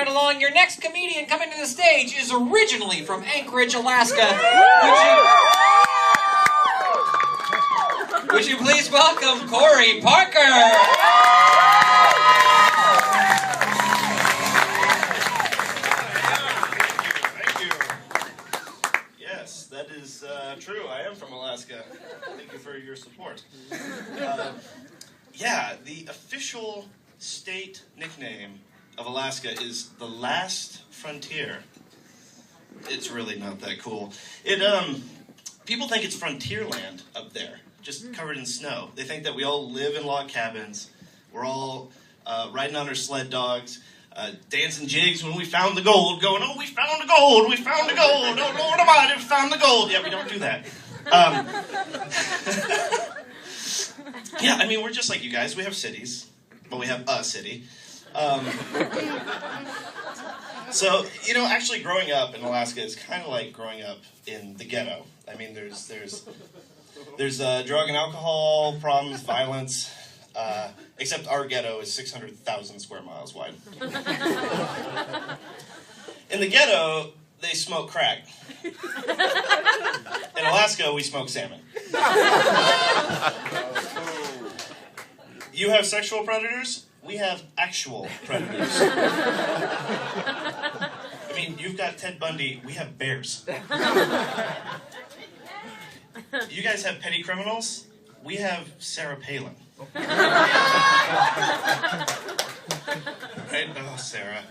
right along. Your next comedian coming to the stage is originally from Anchorage, Alaska. Would you please welcome Cory Parker? That is true. I am from Alaska. Thank you for your support. Yeah, the official state nickname of Alaska is the last frontier. It's really not that cool. People think it's frontierland up there, just covered in snow. They think that we all live in log cabins. We're all riding on our sled dogs. Dancing jigs when we found the gold, going, oh, we found the gold, we found the gold, oh, Lord Almighty, we found the gold. Yeah, we don't do that. Yeah, I mean, we're just like you guys. We have cities. Well, we have a city. So, you know, actually growing up in Alaska is kind of like growing up in the ghetto. I mean, there's drug and alcohol problems, violence. Except our ghetto is 600,000 square miles wide. In the ghetto, they smoke crack. In Alaska, we smoke salmon. You have sexual predators? We have actual predators. I mean, you've got Ted Bundy, we have bears. You guys have petty criminals? We have Sarah Palin. Right? Oh, Sarah.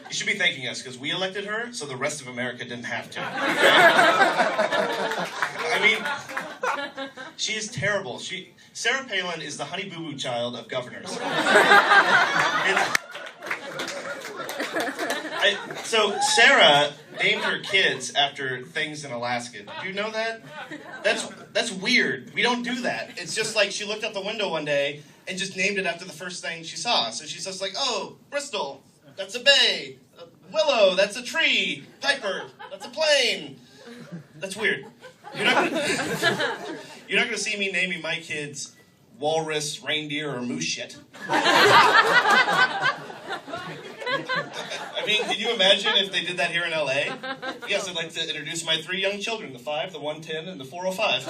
You should be thanking us, because we elected her, so the rest of America didn't have to. I mean, she is terrible. Sarah Palin is the Honey Boo Boo child of governors. So Sarah named her kids after things in Alaska. Did you know that? That's weird. We don't do that. It's just like she looked out the window one day and just named it after the first thing she saw. So she's just like, oh, Bristol, that's a bay. Willow, that's a tree. Piper, that's a plane. That's weird. You're not gonna see me naming my kids walrus, reindeer, or moose shit. I mean, can you imagine if they did that here in LA? Yes, I'd like to introduce my 3 young children, the 5, the 110, and the 405.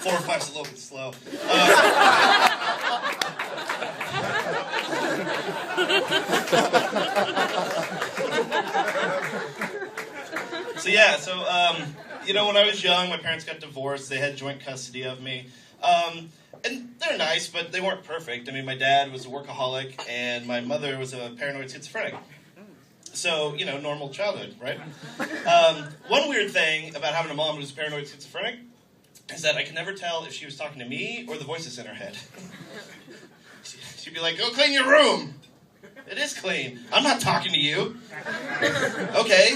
405's a little bit slow. You know, when I was young, my parents got divorced. They had joint custody of me. And they're nice, but they weren't perfect. I mean, my dad was a workaholic, and my mother was a paranoid schizophrenic. So, you know, normal childhood, right? One weird thing about having a mom who's paranoid schizophrenic is that I can never tell if she was talking to me or the voices in her head. She'd be like, go clean your room. It is clean. I'm not talking to you. Okay.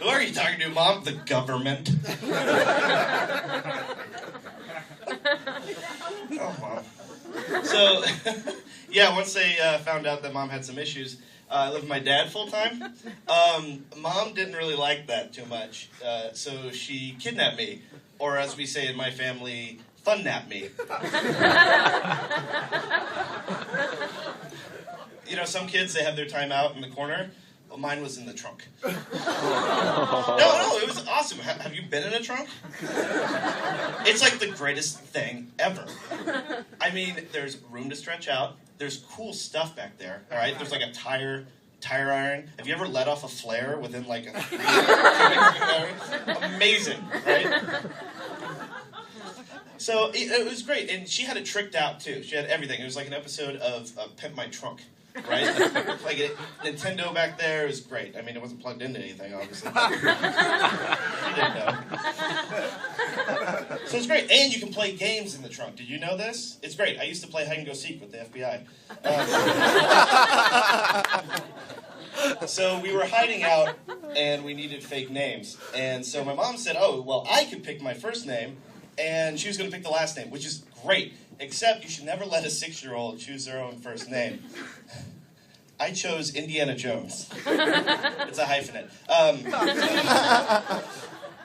Who are you talking to, Mom? The government. Oh, Mom. So, yeah, once they found out that Mom had some issues, I lived with my dad full-time. Mom didn't really like that too much, so she kidnapped me, or as we say in my family, fun-napped me. You know, some kids, they have their time out in the corner. Well, mine was in the trunk. No, it was awesome. Have you been in a trunk? It's like the greatest thing ever. I mean, there's room to stretch out. There's cool stuff back there, all right? There's like a tire iron. Have you ever let off a flare within like a 3 Amazing, right? So it was great, and she had it tricked out too. She had everything. It was like an episode of Pimp My Trunk. Right? Like Nintendo back there was great. I mean, it wasn't plugged into anything, obviously. You didn't know. So it's great. And you can play games in the trunk. Did you know this? It's great. I used to play hide-and-go-seek with the FBI. So we were hiding out, and we needed fake names. And so my mom said, oh, well, I could pick my first name, and she was going to pick the last name, which is great. Except you should never let a 6-year-old choose their own first name. I chose Indiana Jones. It's a hyphenate.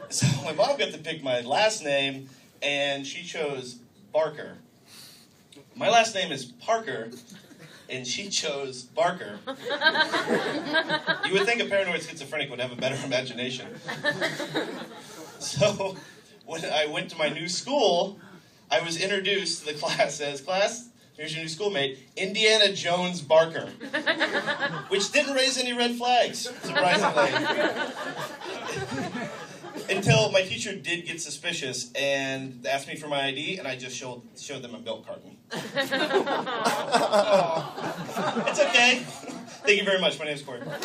So my mom got to pick my last name, and she chose Barker. My last name is Parker, and she chose Barker. You would think a paranoid schizophrenic would have a better imagination. So, when I went to my new school, I was introduced to the class as, class, here's your new schoolmate, Indiana Jones Barker. Which didn't raise any red flags, surprisingly. Until my teacher did get suspicious and asked me for my ID, and I just showed them a milk carton. It's okay. Thank you very much. My name is Cory Parker.